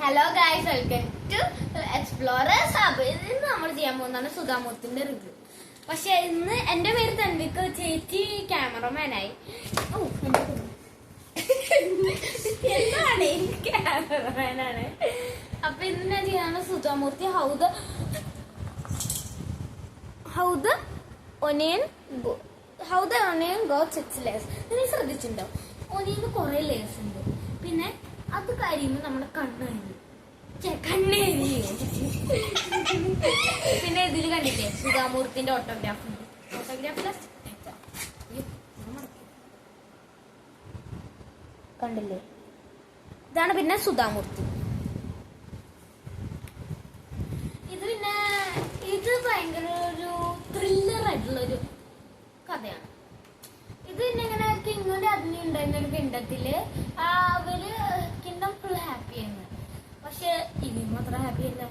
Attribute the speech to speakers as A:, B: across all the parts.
A: Hello guys, welcome to explorers. അപ്പൊ ഇന്ന് നമ്മൾ ചെയ്യാൻ പോകുന്നതാണ് സുധാമൂർത്തിന്റെ റിവ്യൂ. പക്ഷെ ഇന്ന് എന്റെ പേര് തൻവിക്ക്, ചേച്ചി ക്യാമറമാനായി. എന്താണ് ക്യാമറമാനാണ്. അപ്പൊ ഇന്ന് ഞാൻ ചെയ്യാണ് Sudha Murty how the onion got 6 layers. നിങ്ങൾ ശ്രദ്ധിച്ചിട്ടുണ്ടോ? ഒനിയന് കുറെ ലേയേഴ്സ് ഉണ്ട്. പിന്നെ അത് കഴിയുമ്പോ നമ്മുടെ കണ്ണേരി. പിന്നെ ഇതില് കണ്ടില്ലേ സുധാമൂർത്തിന്റെ ഓട്ടോഗ്രാഫ് ഉണ്ട്. കണ്ടില്ലേ? ഇതാണ് പിന്നെ സുധാമൂർത്തി. ഇത് ഭയങ്കര ഒരു ത്രില്ലർ ആയിട്ടുള്ളൊരു കഥയാണ്. ഇത് പിന്നെ ഇങ്ങനെ കിങ്ങിന്റെ അതിന് ഉണ്ടായിരുന്ന ഒരു കിണ്ടത്തില് അവര് കിണ്ടം ഫുൾ ഹാപ്പിയാണ്. പക്ഷെ ഇവർ മാത്രം ഹാപ്പിയല്ല.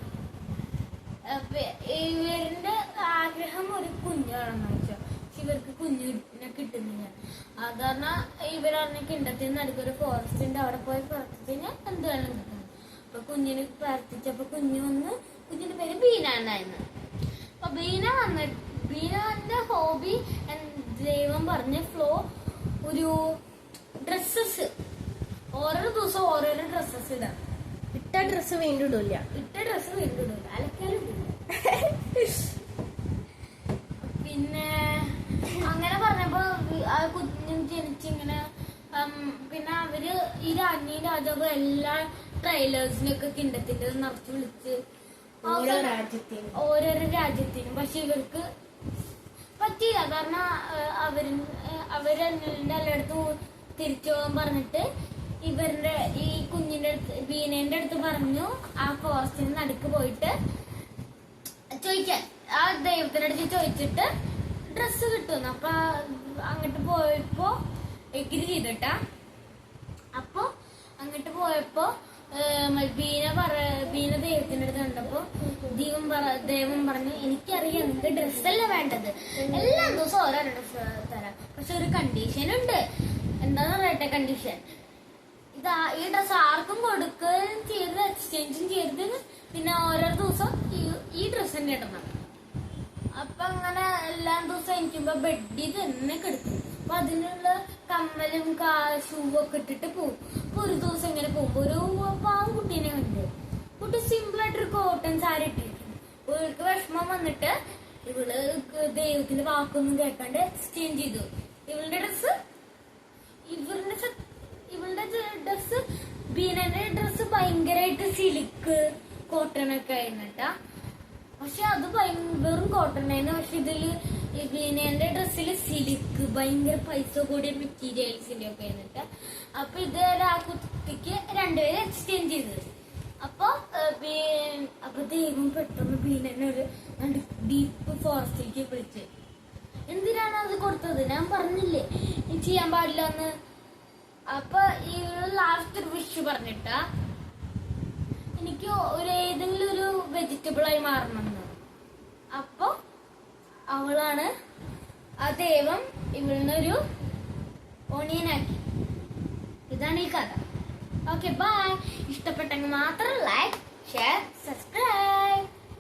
A: ഇവരുടെ ആഗ്രഹം ഒരു കുഞ്ഞാണെന്ന് വെച്ചാൽ ഇവർക്ക് കുഞ്ഞിനെ കിട്ടുന്നില്ല. അത് കാരണം ഇവരറിഞ്ഞ കിണ്ടത്തിൽ നിന്ന് അടുത്തൊരു ഫോറസ്റ്റ് ഉണ്ട്, അവിടെ പോയി പ്രാർത്ഥിച്ചു കഴിഞ്ഞാൽ എന്ത് വേണം കിട്ടും. അപ്പൊ കുഞ്ഞിന് പ്രാർത്ഥിച്ചപ്പോ കുഞ്ഞിന്റെ പേര് ബീന എന്നായിരുന്നു. അപ്പൊ ബീനന്റെ ഹോബി ദൈവം പറഞ്ഞ ഫ്ലോ ഒരു ഡ്രസ്സസ് ഓരോ ദിവസം ഓരോരോ ഡ്രസ്സസ് ഇടാം.
B: ഇട്ട ഡ്രസ്സ് വീണ്ടും ഇടില്ല,
A: അലക്കാലും പിന്നെ അങ്ങനെ പറഞ്ഞപ്പോ ആ കുഞ്ഞും ജനിച്ചിങ്ങനെ പിന്നെ അവര് ഈ രാജ്ഞി രാജാവ് എല്ലാ ട്രെയിലേഴ്സിനൊക്കെ കിണ്ടത്തിന്റെ നിറച്ച് വിളിച്ച് ഓരോരോ രാജ്യത്തിനും. പക്ഷെ ഇവർക്ക് പറ്റിയില്ല. കാരണം അവരെന്റെ എല്ലായിടത്തും തിരിച്ചു പോകാൻ പറഞ്ഞിട്ട് ഇവരുടെ ഈ കുഞ്ഞിന്റെ അടുത്ത് ബീനേന്റെ അടുത്ത് പറഞ്ഞു ആ ഫോറസ്റ്റിന് നടുക്ക് പോയിട്ട് ചോദിക്കാൻ, ആ ദൈവത്തിന്റെ അടുത്ത് ചോദിച്ചിട്ട് ഡ്രസ്സ് കിട്ടുന്നു. അപ്പൊ അങ്ങോട്ട് പോയപ്പോ എഗ്രി ചെയ്തിട്ടാ. അപ്പൊ അങ്ങോട്ട് പോയപ്പോ ബീന ദൈവത്തിന്റെ അടുത്ത് കണ്ടപ്പോ ദൈവം പറഞ്ഞു, എനിക്കറിയാം നിനക്ക് ഡ്രസ്സല്ല വേണ്ടത്, എല്ലാ ദിവസവും ഓരോ ഡ്രസ്സ് തരാം. പക്ഷെ ഒരു കണ്ടീഷൻ ഉണ്ട്. എന്താന്ന് പറയട്ടെ കണ്ടീഷൻ? ഈ ഡ്രസ്സ് ആർക്കും കൊടുക്കുകയും ചെയ്യരുത്, എക്സ്ചേഞ്ചും ചെയ്യരുത്. പിന്നെ ഓരോ ദിവസം ഈ ഡ്രസ്സ് തന്നെ ഇടണം. അപ്പൊ അങ്ങനെ എല്ലാ ദിവസവും എനിക്കുമ്പോ ബെഡിൽ തന്നെ കിടക്കും. അപ്പൊ അതിനുള്ള കമ്മലും ഷൂ ഒക്കെ ഇട്ടിട്ട് പോകും. അപ്പൊ ഒരു ദിവസം ഇങ്ങനെ പോകുമ്പോ ഒരു പാവം കുട്ടീനെ കണ്ട്. കുട്ടി സിമ്പിൾ ആയിട്ടൊരു കോട്ടൺ സാരി ഇട്ടിരിക്കും. ഇവൾക്ക് വിഷമം വന്നിട്ട് ഇവള് ദൈവത്തിന്റെ വാക്കൊന്നും കേൾക്കാണ്ട് എക്സ്ചേഞ്ച് ചെയ്തു. ഇവളുടെ ഡ്രസ്സ് ബീനന്റെ ഡ്രസ്സ് ഭയങ്കരമായിട്ട് സിലിക്ക് കോട്ടൺ ഒക്കെ ആയിരുന്നിട്ടാ. പക്ഷെ അത് വെറും കോട്ടൺ ആയിരുന്നു. പക്ഷെ ഇതില് ബീനന്റെ ഡ്രസ്സിൽ സിലിക്ക് ഭയങ്കര പൈസ കൂടിയ മെറ്റീരിയൽസിന്റെ ഒക്കെ ആയിരുന്നിട്ട്. അപ്പൊ ഇത് ആ കുട്ടിക്ക് രണ്ടുപേരും എക്സ്ചേഞ്ച് ചെയ്തത്. അപ്പൊ ദൈവം പെട്ടെന്ന് ബീനനെ ഒരു ഡീപ്പ് ഫോറസ്റ്റിലേക്ക് വിളിച്ച്, എന്തിനാണ് അത് കൊടുത്തത്? ഞാൻ പറഞ്ഞില്ലേ ചെയ്യാൻ പാടില്ല എന്ന്. അപ്പൊ ഈ ലാസ്റ്റ് ഒരു വിഷ് പറഞ്ഞിട്ടാ എനിക്ക് ഏതെങ്കിലും ഒരു വെജിറ്റബിൾ ആയി മാറണമെന്ന്. അപ്പൊ അവളാണ് ആ ദൈവം ഇവളിനൊരു ഓണിയനാക്കി. ഇതാണ് ഈ കഥ. Okay, bye. ഇഷ്ടപ്പെട്ടെങ്കിൽ മാത്രം ലൈക്ക്, ഷെയർ, സബ്സ്ക്രൈബ്.